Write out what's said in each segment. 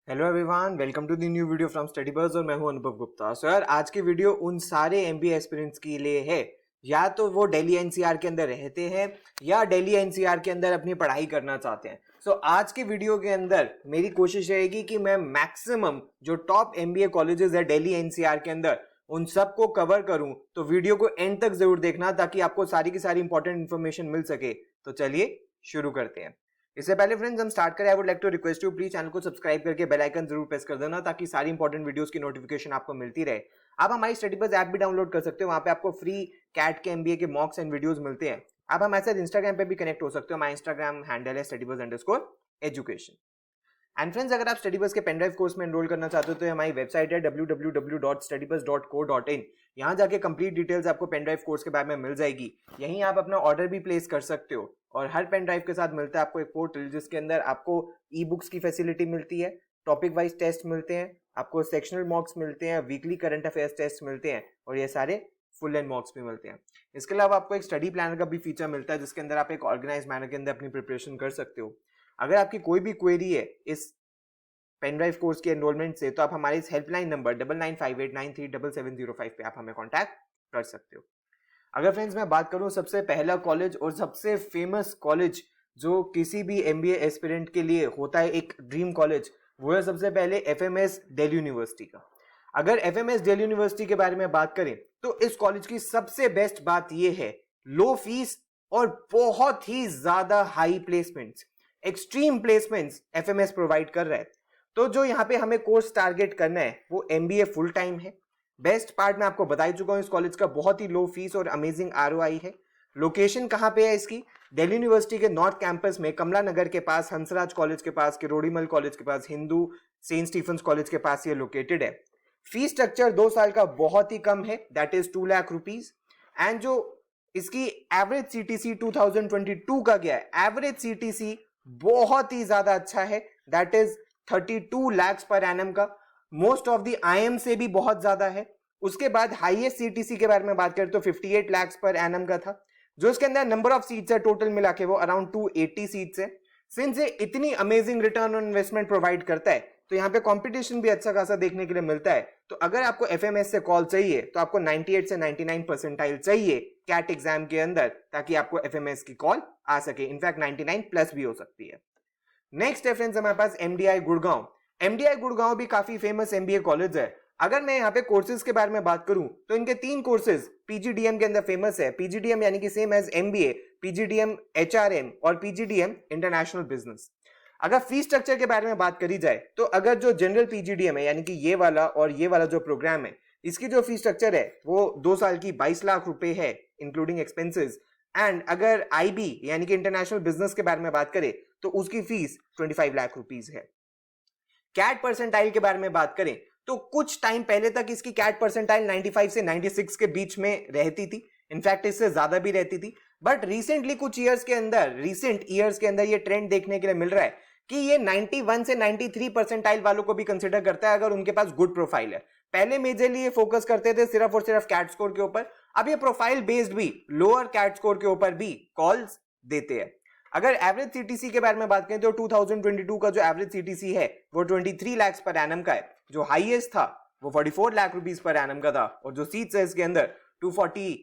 Hello everyone, welcome to the new video from Study Buzz और मैं हूं अनुभव गुप्ता। सो यार, आज की वीडियो उन सारे एमबीए एस्पिरेंट्स के लिए है, या तो वो दिल्ली एनसीआर के अंदर रहते हैं या दिल्ली एनसीआर के अंदर अपनी पढ़ाई करना चाहते हैं। सो आज के वीडियो के अंदर मेरी कोशिश रहेगी कि मैं मैक्सिमम जो टॉप एमबीए कॉलेजेस है दिल्ली एनसीआर के अंदर उन सबको कवर करूं। तो वीडियो को एंड तक जरूर देखना ताकि आपको सारी की सारी इंपॉर्टेंट इन्फॉर्मेशन मिल सके। तो चलिए शुरू करते हैं। इससे पहले फ्रेंड्स हम स्टार्ट करें, I would like to request you please channel को सब्सक्राइब करके बेल आइकन जरूर प्रेस कर देना ताकि सारी इंपॉर्टेंट वीडियोस की नोटिफिकेशन आपको मिलती रहे। आप हमारी स्टडी बज़ ऐप भी डाउनलोड कर सकते हो, वहां पे आपको फ्री कैट के एमबीए के मॉक्स एंड वीडियोस मिलते हैं। आप हमारे साथ इंस्टाग्राम पे भी कनेक्ट हो सकते हो, हमारा इंस्टाग्राम हैंडल है studybuzz_education। एंड फ्रेंड्स, अगर आप स्टडी बस के पेनड्राइव कोर्स में एनरोल करना चाहते हो तो हमारी वेबसाइट है www.studybuzz.co.in। यहाँ जाके कंप्लीट डिटेल्स आपको पेनड्राइव कोर्स के बारे में मिल जाएगी। यहीं आप अपना ऑर्डर भी प्लेस कर सकते हो और हर पेनड्राइव के साथ मिलता है आपको एक पोर्टल जिसके अंदर आपको ई बुक्स की फैसिलिटी मिलती है, टॉपिक वाइज टेस्ट मिलते हैं, आपको सेक्शनल मॉक्स मिलते हैं, वीकली करंट अफेयर्स टेस्ट मिलते हैं और ये सारे फुल एंड मॉक्स भी मिलते हैं। इसके अलावा आपको एक स्टडी प्लानर का भी फीचर मिलता है जिसके अंदर आप एक ऑर्गेनाइज मैनर के अंदर अपनी प्रिपरेशन कर सकते हो। अगर आपकी कोई भी क्वेरी है इस पेनड्राइव कोर्स के एनरोलमेंट से तो आप हमारे इस हेल्पलाइन नंबर 9958937705 पे आप हमें कांटेक्ट कर सकते हो। अगर फ्रेंड्स मैं बात करूं सबसे पहला कॉलेज और सबसे फेमस कॉलेज जो किसी भी एमबीए एस्पिरेंट के लिए होता है एक ड्रीम कॉलेज, वो है सबसे पहले एफएमएस दिल्ली यूनिवर्सिटी का। अगर एफएमएस दिल्ली यूनिवर्सिटी के बारे में बात करें तो इस कॉलेज की सबसे बेस्ट बात यह है लो फीस और बहुत ही ज्यादा high placements, extreme placements FMS provide कर रहा है। तो जो यहाँ पे हमें कोर्स टारगेट करना है वो एमबीए फुल टाइम है। बेस्ट पार्ट मैं आपको बता ही चुका हूँ, इस कॉलेज का बहुत ही लो फीस और अमेजिंग आरओआई है। लोकेशन कहाँ पे है इसकी? दिल्ली यूनिवर्सिटी के नॉर्थ कैंपस में कमला नगर के पास, हंसराज कॉलेज के पास, किरोड़ीमल कॉलेज के पास, हिंदू सेंट स्टीफेंस कॉलेज के पास ये लोकेटेड है। फीस स्ट्रक्चर 2 साल का बहुत ही कम है, that is 2 lakh rupees. And जो इसकी एवरेज सीटीसी 2022 का गया है, एवरेज सीटीसी बहुत ही ज्यादा अच्छा है, that is 32 lakh per annum का। मोस्ट ऑफ द आईएम से भी बहुत ज्यादा है। उसके बाद हाईएस्ट सीटीसी के बारे में बात करें तो 58 लाख पर एनम का था। जो इसके अंदर नंबर ऑफ सीट्स है टोटल मिला के वो अराउंड 280 सीट्स है। सिंस ये इतनी amazing return on investment provide करता है तो यहाँ पे कंपटीशन भी अच्छा खासा देखने के लिए मिलता है। तो अगर आपको एफएमएस से कॉल चाहिए तो आपको 98 से 99 परसेंटाइल चाहिए कैट एग्जाम के अंदर ताकि आपको एफएमएस की कॉल आ सके। इनफैक्ट 99 प्लस भी हो सकती है। नेक्स्ट है फ्रेंड्स हमारे पास एमडीआई गुड़गांव। एमडीआई गुड़गांव भी काफी फेमस एमबीए कॉलेज है। अगर मैं यहाँ पे कोर्सेज के बारे में बात करूं तो इनके 3 कोर्सेज पीजीडीएम के अंदर फेमस है। पीजीडीएम यानी कि same as MBA, PGDM HRM और पीजीडीएम इंटरनेशनल बिजनेस। अगर फीस स्ट्रक्चर के बारे में बात करी जाए तो अगर जो जनरल पीजीडीएम है यानी कि ये वाला और ये वाला जो प्रोग्राम है, इसकी जो फीस स्ट्रक्चर है वो 2 साल की 22 लाख रुपए है इंक्लूडिंग एक्सपेंसेस। एंड अगर आईबी यानी कि इंटरनेशनल बिजनेस के बारे में बात करें तो उसकी फीस 25 लाख रुपीस है। कैट परसेंटाइल के बारे में बात करें तो कुछ टाइम पहले तक इसकी कैट परसेंटाइल 95 से 96 के बीच में रहती थी, इनफैक्ट इससे ज्यादा भी रहती थी। बट रिसेंटली कुछ ईयर्स के अंदर ये ट्रेंड देखने के लिए मिल रहा है कि ये 91 से 93 परसेंटाइल वालों को भी कंसिडर करता है अगर उनके पास गुड प्रोफाइल है। पहले मेजरली ये फोकस करते थे सिर्फ और सिर्फ कैट स्कोर के ऊपर, अब ये प्रोफाइल बेस्ड भी लोअर कैट स्कोर के ऊपर भी कॉल्स देते हैं। अगर एवरेज सीटीसी के बारे में बात करें तो 2022 का जो एवरेज सीटीसी है वो 23 लाख पर एनम का है। जो हाईएस्ट था वो 44 लाख रुपीस पर एनम का था और जो सीट्स है इसके अंदर 240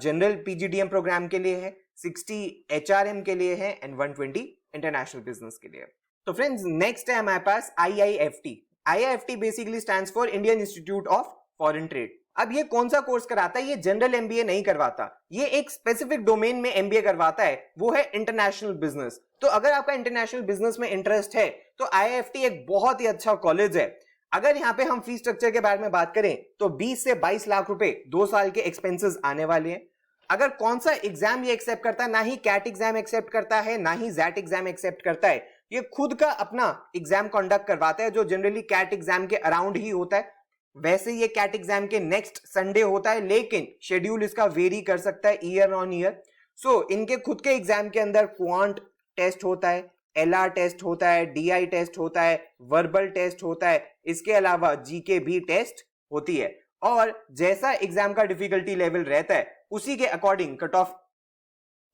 जनरल पीजीडीएम प्रोग्राम के लिए है, 60 एचआरएम के लिए है एंड 120 इंटरनेशनल बिजनेस के लिए। तो फ्रेंड्स नेक्स्ट है हमारे पास IIFT. IIFT basically stands for Indian Institute of Foreign Trade. अब ये कौन सा कोर्स कराता है? ये जनरल एमबीए नहीं करवाता, ये एक स्पेसिफिक डोमेन में एमबीए करवाता है, वो है इंटरनेशनल बिजनेस। तो अगर आपका इंटरनेशनल बिजनेस में इंटरेस्ट है तो आईआईएफटी एक बहुत ही अच्छा कॉलेज है। अगर यहाँ पे हम फीस स्ट्रक्चर के बारे में बात करें तो 20 से 22 लाख रुपए 2 साल के एक्सपेंसेस आने वाले हैं। अगर कौन सा एग्जाम ये एक्सेप्ट करता है, ना ही कैट एग्जाम एक्सेप्ट करता है ना ही जैट एग्जाम एक्सेप्ट करता है, ये खुद का अपना एग्जाम कंडक्ट करवाता है जो जनरली कैट एग्जाम के अराउंड ही होता है। वैसे ये कैट एग्जाम के नेक्स्ट संडे होता है लेकिन शेड्यूल इसका वेरी कर सकता है ईयर ऑन ईयर। सो इनके खुद के एग्जाम के अंदर क्वांट टेस्ट होता है, एलआर टेस्ट होता है, डीआई टेस्ट होता है, वर्बल टेस्ट होता है, इसके अलावा जीके भी टेस्ट होती है और जैसा एग्जाम का डिफिकल्टी लेवल रहता है उसी के according cut off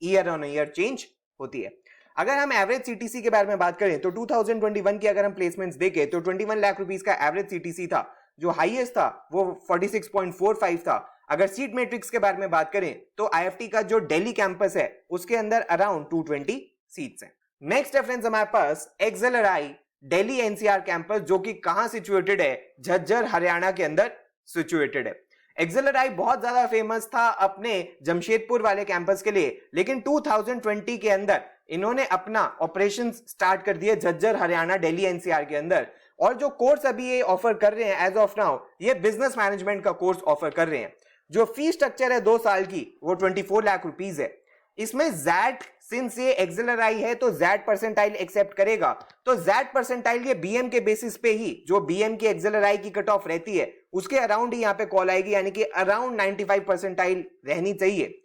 year on year change होती है। अगर हम एवरेज सीटीसी के बारे में बात करें तो 2021 की अगर हम प्लेसमेंट्स देखें तो 21 लाख रुपीस का एवरेज सीटीसी था, जो हाईएस्ट था वो 46.45 था। अगर सीट मैट्रिक्स के बारे में बात करें तो आईएफटी का जो दिल्ली कैंपस है उसके अंदर अराउंड 220 सीट्स हैं। नेक्स्ट है फ्रेंड्स हमारे पास एक्सेलराई दिल्ली एनसीआर कैंपस, जो कि कहां सिचुएटेड है, झज्जर हरियाणा के अंदर सिचुएटेड है। एक्सेलराई बहुत ज्यादा फेमस था अपने जमशेदपुर वाले कैंपस के लिए, लेकिन 2020 के अंदर इन्होंने अपना ऑपरेशन स्टार्ट कर दिया झज्जर हरियाणा दिल्ली एनसीआर के अंदर। और जो कोर्स अभी ये ऑफर कर रहे हैं एज ऑफ नाउ, ये बिजनेस मैनेजमेंट का कोर्स ऑफर कर रहे हैं। जो फी स्ट्रक्चर है 2 साल की वो 24 लाख रुपीज है। इसमें जैट, सिंस ये एक्सेलराई है तो जैट परसेंटाइल एक्सेप्ट करेगा, तो जैट परसेंटाइल ये बीएम के बेसिस पे ही, जो बीएम की एक्सेलराई की कट ऑफ रहती है उसके अराउंड ही यहाँ पे कॉल आएगी, यानी कि अराउंड 95 परसेंटाइल रहनी चाहिए।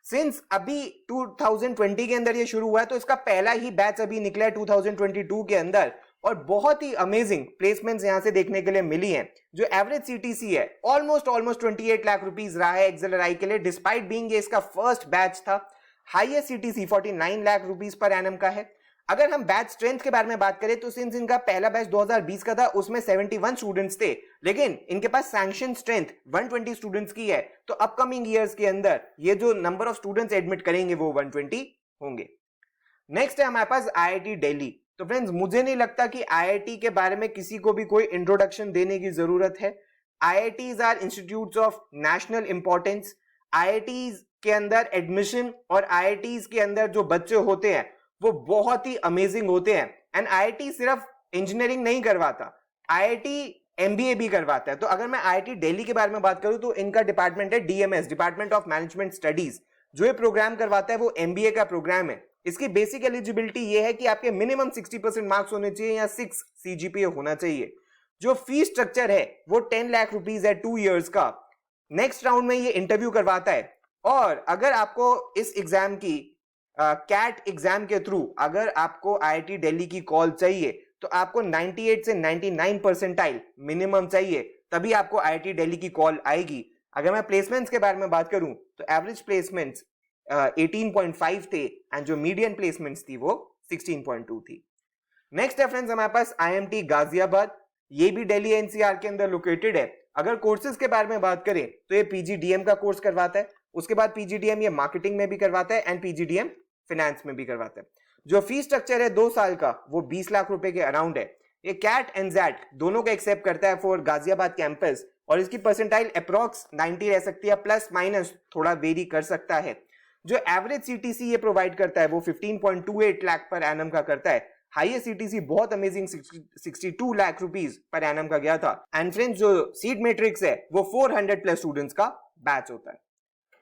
सिंस अभी 2020 के अंदर ये शुरू हुआ है तो इसका पहला ही बैच अभी निकला है 2022 के अंदर, और बहुत ही अमेजिंग प्लेसमेंट्स यहां से देखने के लिए मिली हैं। जो एवरेज सीटीसी है ऑलमोस्ट 28 लाख रुपीस रहा है एक्सेलराई के लिए, डिस्पाइट बीइंग ये इसका फर्स्ट बैच था। Highest CTC 49 lakh rupees per annum का है। अगर हम बैच स्ट्रेंथ के बारे में बात करें तो सिंस इनका पहला बैच 2020 का था उसमें 71 स्टूडेंट्स थे, लेकिन इनके पास सैंक्शन स्ट्रेंथ 120 स्टूडेंट्स की है, तो अपकमिंग ईयर्स के अंदर ये जो नंबर ऑफ स्टूडेंट्स एडमिट करेंगे वो 120 होंगे। नेक्स्ट है हमारे पास आईआईटी दिल्ली। तो फ्रेंड्स मुझे नहीं लगता कि आईआईटी के बारे में किसी को भी कोई इंट्रोडक्शन देने की जरूरत है। IITs are institutes of national importance. IITs के अंदर एडमिशन और आईआईटीज के अंदर जो बच्चे होते हैं वो बहुत ही अमेजिंग होते हैं। एंड आईआईटी सिर्फ इंजीनियरिंग नहीं करवाता, आईआईटी एमबीए भी करवाता है। तो अगर मैं आईआईटी दिल्ली के बारे में बात करूं तो इनका डिपार्टमेंट है DMs, department of management studies. जो ये प्रोग्राम करवाता है वो एमबीए का प्रोग्राम है। इसकी बेसिक एलिजिबिलिटी ये है कि आपके मिनिमम 60% मार्क्स होने चाहिए या 6 सीजीपीए होना चाहिए। जो फीस स्ट्रक्चर है वो 10 लाख रुपीस है 2 इयर्स का। नेक्स्ट राउंड में ये इंटरव्यू करवाता है, और अगर आपको इस एग्जाम की कैट एग्जाम के थ्रू अगर आपको आईआईटी दिल्ली की कॉल चाहिए तो आपको 98 से 99 परसेंटाइल मिनिमम चाहिए, तभी आपको आईआईटी दिल्ली की कॉल आएगी। अगर मैं प्लेसमेंट्स के बारे में बात करूं तो एवरेज प्लेसमेंट्स 18.5 थे एंड जो मीडियन प्लेसमेंट्स थी वो 16.2 थी। नेक्स्ट है फ्रेंड्स हमारे पास आईएमटी गाजियाबाद। ये भी दिल्ली एनसीआर के अंदर लोकेटेड है। अगर कोर्सेज के बारे में बात करें तो ये पीजीडीएम का कोर्स करवाता है, उसके बाद पीजीडीएम ये मार्केटिंग में भी करवाता है एंड पीजीडीएम फाइनेंस में भी करवाता है। जो फीस स्ट्रक्चर है 2 साल का वो 20 लाख रुपए के अराउंड है। ये कैट एंड जैट दोनों का एक्सेप्ट करता है फॉर गाजियाबाद कैंपस, और इसकी परसेंटाइल अप्रॉक्स 90 रह सकती है, प्लस माइनस थोड़ा वेरी कर सकता है। जो एवरेज सीटीसी ये प्रोवाइड करता है वो 15.28 लाख पर एनम का करता है। हाईएस्ट सीटीसी बहुत amazing 62 lakh rupees per annum का गया था। एंड फ्रेंड्स जो सीट मैट्रिक्स है वो 400 प्लस स्टूडेंट्स का बैच होता है।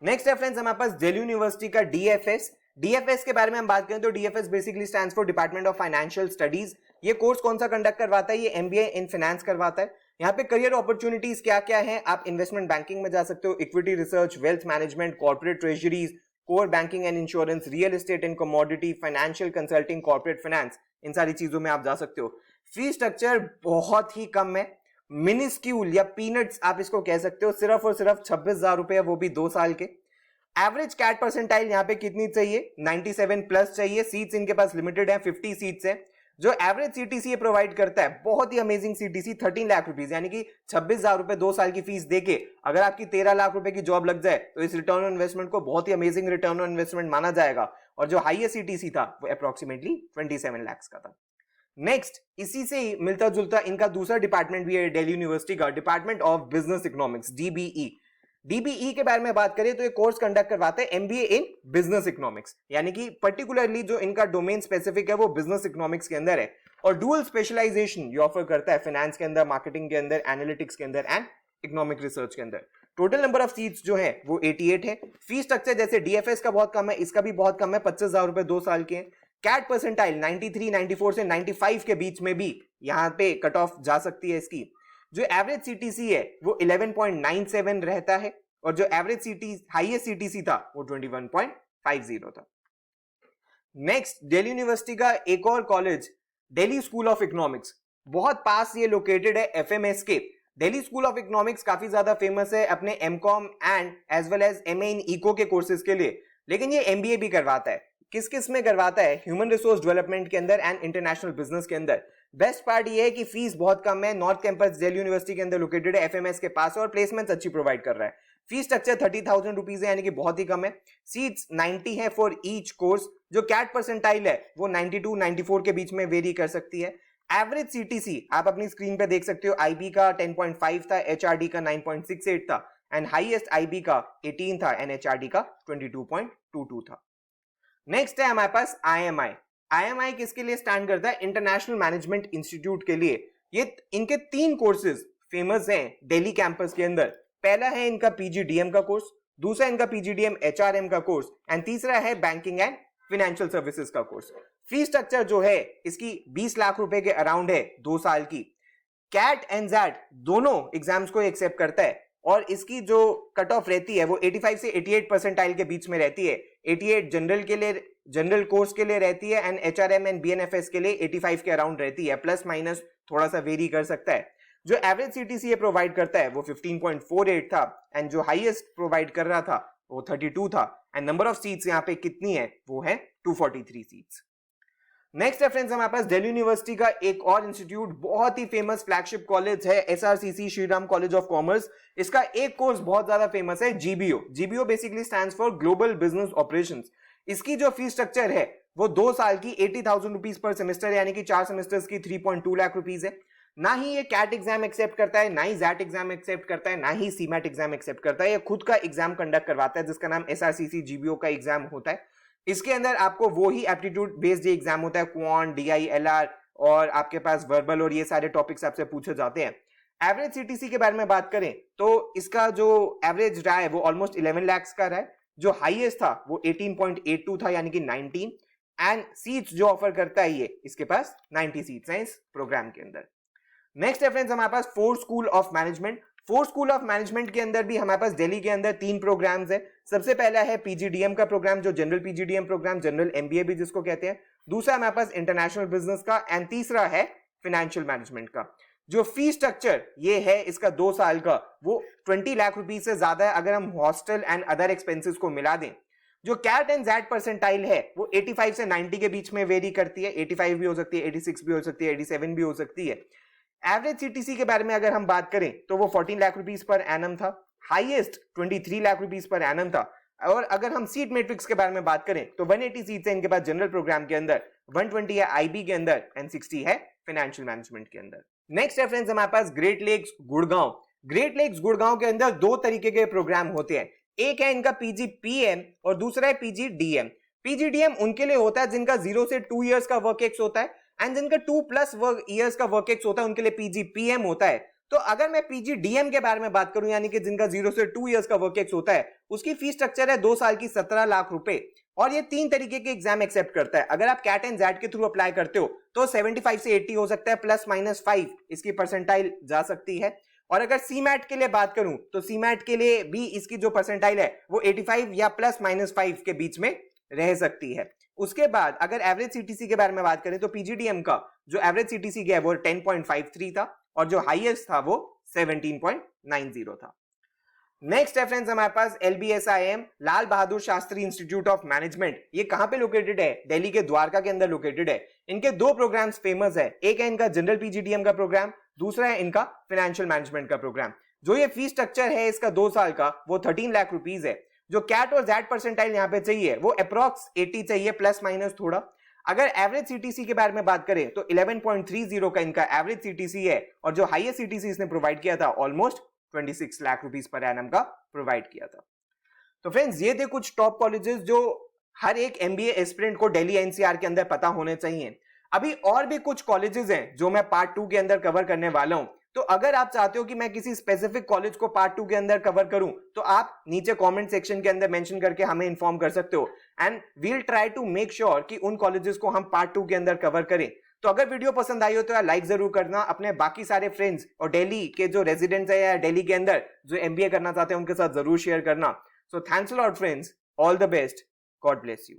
नेक्स्ट है फ्रेंड्स हमारे पास दिल्ली यूनिवर्सिटी का डीएफएस। डीएफएस के बारे में हम बात करें तो DFS basically stands for department of financial studies. ये कोर्स कौन सा कंडक्ट करवाता है? ये एमबीए इन फाइनेंस करवाता है। यहाँ पे करियर अपॉर्चुनिटीज क्या क्या है? आप इन्वेस्टमेंट बैंकिंग में जा सकते हो, equity research, wealth management, corporate treasuries, core banking and insurance, real estate and commodity, financial consulting, corporate finance, इन सारी चीजों में आप जा सकते हो। फी स्ट्रक्चर बहुत ही कम है, मिनिस्क्यूल या पीनट्स आप इसको कह सकते हो। सिर्फ और सिर्फ 26,000 रुपए, वो भी 2 साल के। एवरेज कैट परसेंटाइल यहाँ पे कितनी चाहिए? 97 प्लस चाहिए। सीट्स इनके पास लिमिटेड है, 50 सीट्स है। जो एवरेज सीटीसी प्रोवाइड करता है बहुत ही अमेजिंग सीटीसी 13 लाख रुपीस, यानी कि 26,000 रुपए 2 साल की फीस देके अगर आपकी 13 लाख रुपए की जॉब लग जाए तो इस रिटर्न ऑन इन्वेस्टमेंट को बहुत ही अमेजिंग रिटर्न ऑन इन्वेस्टमेंट माना जाएगा। और जो हाईएस्ट सीटीसी था वो अप्रोक्सीमेटली 27 लाख का था। नेक्स्ट इसी से ही मिलता जुलता इनका दूसरा डिपार्टमेंट भी है दिल्ली यूनिवर्सिटी का, department of business economics, DBE. DBE के बारे में बात करें तो ये कोर्स कंडक्ट करवाते हैं एमबीए इन बिजनेस इकोनॉमिक्स, यानी कि पर्टिकुलरली जो इनका डोमेन स्पेसिफिक है वो बिजनेस इकोनॉमिक्स के अंदर है। और डुअल स्पेशलाइजेशन ये ऑफर करता है फाइनेंस के अंदर, मार्केटिंग के अंदर, एनालिटिक्स के अंदर एंड इकोनॉमिक रिसर्च के अंदर। टोटल नंबर ऑफ सीट्स जो है वो 88 है। फीस स्ट्रक्चर जैसे डीएफएस का बहुत कम है, इसका भी बहुत कम है, 25,000 रुपए 2 साल के। कैट परसेंटाइल 93, 94 से 95 के बीच में भी यहाँ पे कट ऑफ जा सकती है इसकी। जो एवरेज सीटीसी है वो 11.97 रहता है, और जो एवरेज सीटी हाईएस्ट सीटीसी था वो 21.50 था। नेक्स्ट दिल्ली यूनिवर्सिटी का एक और college, Delhi school of economics, बहुत पास ये लोकेटेड है एफएमएस के। दिल्ली स्कूल ऑफ इकोनॉमिक्स काफी ज्यादा फेमस है अपने MCom and as well as MA in eco के कोर्सेज के लिए, लेकिन ये एमबीए भी करवाता है। किस किस में करवाता है, ह्यूमन रिसोर्स डेवलपमेंट के अंदर एंड इंटरनेशनल बिजनेस के अंदर। बेस्ट पार्ट ये है कि फीस बहुत कम है, नॉर्थ कैंपस दिल्ली यूनिवर्सिटी के अंदर लोकेटेड है, एफएमएस के पास, और प्लेसमेंट्स अच्छी प्रोवाइड कर रहा है। फीस स्ट्रक्चर 30,000 रुपीज है, यानी कि बहुत ही कम है। सीट्स 90 है फॉर ईच कोर्स। जो कैट परसेंटाइल है वो 92 94 के बीच में वेरी कर सकती है। एवरेज सीटीसी आप अपनी स्क्रीन पे देख सकते हो, आईबी का 10.5 था, एचआरडी का 9.68 था, एंड हाईएस्ट आईबी का 18 था एंड एचआरडी का 22.22 था। नेक्स्ट है हमारे पास आईएमआई। आईएमआई किसके लिए स्टैंड करता है? इंटरनेशनल मैनेजमेंट इंस्टीट्यूट के लिए। ये इनके 3 कोर्सेज फेमस हैं दिल्ली कैंपस के अंदर। पहला है इनका पीजीडीएम का कोर्स, दूसरा इनका पीजीडीएम एचआरएम का कोर्स, एंड तीसरा है बैंकिंग एंड फाइनेंशियल सर्विसेज का कोर्स। फीस स्ट्रक्चर जो है इसकी 20 लाख रुपए के अराउंड है 2 साल की। कैट एंड जैट दोनों एग्जाम्स को एक्सेप्ट करता है, और इसकी जो कट ऑफ रहती है वो 85 से 88 परसेंटाइल के बीच में रहती है। 88 जनरल के लिए, जनरल कोर्स के लिए रहती है, एंड एचआरएम एंड बीएनएफएस के लिए 85 के अराउंड रहती है, प्लस माइनस थोड़ा सा वेरी कर सकता है। जो एवरेज सीटीसी ये प्रोवाइड करता है वो 15.48 था, एंड जो हाईएस्ट प्रोवाइड कर रहा था वो 32 था, एंड नंबर ऑफ सीट्स यहाँ पे कितनी है वो है 243 सीट्स। नेक्स्ट है फ्रेंड्स हमारे पास दिल्ली यूनिवर्सिटी का एक और इंस्टीट्यूट, बहुत ही फेमस फ्लैगशिप कॉलेज है, SRCC Shri Ram college of commerce. इसका एक कोर्स बहुत ज्यादा फेमस है, GBO. GBO basically stands for global business operations. इसकी जो फीस स्ट्रक्चर है वो 2 साल की 80,000 रुपीज पर सेमेस्टर, यानी कि 4 सेमेस्टर्स की 3.2 लाख रुपीज है। ना ही ये कैट एग्जाम एक्सेप्ट करता है, ना ही जैट एग्जाम एक्सेप्ट करता है, ना ही सीमैट एग्जाम एक्सेप्ट करता है। ये खुद का एग्जाम कंडक्ट करवाता है जिसका नाम एसआरसीसी जीबीओ का एग्जाम होता है। इसके अंदर आपको वो ही एप्टीट्यूड बेस्ड एग्जाम होता है, क्वांट, डीआई, एलआर, और आपके पास वर्बल और ये सारे टॉपिक्स आपसे पूछे जाते हैं। एवरेज सीटीसी के बारे में बात करें तो इसका जो एवरेज रहा है वो ऑलमोस्ट 11 लाख का रहा है। जो हाईएस्ट था वो 18.82 था, यानी कि 19, एंड सीट्स जो ऑफर करता है ये, इसके पास 90 सीट्स हैं इस प्रोग्राम के अंदर। नेक्स्ट है फ्रेंड्स हमारे पास FORE School of Management. FORE School of Management के अंदर भी हमारे पास दिल्ली के अंदर 3 प्रोग्राम्स है। सबसे पहला है पीजीडीएम का प्रोग्राम, जो general PGDM program, general MBA भी जिसको कहते हैं। दूसरा हमारे पास इंटरनेशनल बिजनेस का, एंड तीसरा है फाइनेंशियल मैनेजमेंट का। जो फी स्ट्रक्चर ये है इसका 2 साल का, वो 20 लाख रुपीज से ज्यादा है अगर हम हॉस्टल एंड अदर एक्सपेंसेस को मिला दें। जो कैट एंड जैट परसेंटाइल है वो 85 से 90 के बीच में वेरी करती है। 85 भी हो सकती है, 86 भी हो सकती है, 87 भी हो सकती है। एवरेज सीटीसी के बारे में अगर हम बात करें तो वो 14 लाख रुपीस पर एनम था, highest 23 lakh rupees per annum था। और अगर हम सीट मैट्रिक्स के बारे में बात करें तो 180 सीट्स है इनके पास जनरल प्रोग्राम के अंदर, 120 है आईबी के अंदर, एंड 60 है फाइनेंशियल मैनेजमेंट के अंदर। नेक्स्ट है फ्रेंड्स हमारे पास Great Lakes Gurgaon. Great Lakes Gurgaon के अंदर 2 तरीके के प्रोग्राम होते हैं। एक है इनका पीजीपीएम और दूसरा है पीजीडीएम। पीजीडीएम उनके लिए होता है जिनका 0 से 2 इयर्स का वर्क एक्स होता है, एंड जिनका 2+ इयर्स का वर्क एक्स होता है उनके लिए पीजीपीएम होता है। तो अगर मैं पीजीडीएम के बारे में बात करूं, यानी कि जिनका 0 से 2 इयर्स का वर्क एक्स होता है, उसकी फीस स्ट्रक्चर है 2 साल की 17 लाख रुपए, और ये 3 तरीके के एग्जाम एक्सेप्ट करता है। अगर आप कैट एंड जैट के थ्रू अप्लाई करते हो तो 75 से 80 हो सकता है, +-5 इसकी परसेंटाइल जा सकती है। और अगर सीमैट के लिए बात करूं तो सीमैट के लिए भी इसकी जो परसेंटाइल है वो 85 या +-5 के बीच में रह सकती है। उसके बाद अगर एवरेज सीटीसी के बारे में बात करें तो पीजीडीएम का जो एवरेज सीटीसी गया वो 10.53 था, और जो हाईएस्ट था वो 17.90 था। नेक्स्ट है फ्रेंड्स हमारे पास LBSIM, Lal Bahadur Shastri institute of management. ये कहां पे लोकेटेड है? दिल्ली के द्वारका के अंदर लोकेटेड है। इनके 2 प्रोग्राम्स फेमस है, एक है इनका जनरल पीजीडीएम का प्रोग्राम, दूसरा है इनका फाइनेंशियल मैनेजमेंट का प्रोग्राम। जो ये फीस स्ट्रक्चर है इसका 2 साल का, वो 13 लाख रुपीज है। जो कैट और जैट परसेंटाइल यहाँ पे चाहिए वो अप्रॉक्स 80 चाहिए, +- थोड़ा। अगर एवरेज सीटीसी के बारे में बात करें तो 11.30 का इनका एवरेज सीटीसी है, और जो हाईएस्ट सीटीसी इसने प्रोवाइड किया था almost 26 lakh rupees per annum का प्रोवाइड किया था। तो फ्रेंड्स ये थे कुछ टॉप कॉलेजेस जो हर एक एमबीए एस्पिरेंट को दिल्ली एनसीआर के अंदर पता होने चाहिए। अभी और भी कुछ कॉलेजेस हैं जो मैं पार्ट 2 के अंदर कवर करने वाला हूं। तो अगर आप चाहते हो कि मैं किसी स्पेसिफिक कॉलेज को पार्ट 2 के अंदर कवर करूं तो आप नीचे कमेंट सेक्शन के अंदर मेंशन करके हमें इन्फॉर्म कर सकते हो, and we'll try to make sure कि उन कॉलेजेस को हम पार्ट 2 के अंदर कवर करें। तो अगर वीडियो पसंद आई हो तो यार लाइक जरूर करना, अपने बाकी सारे फ्रेंड्स और दिल्ली के जो रेजिडेंट्स है या दिल्ली के अंदर जो एमबीए करना चाहते हैं उनके साथ जरूर शेयर करना। So thanks a lot friends, all the best, God bless you.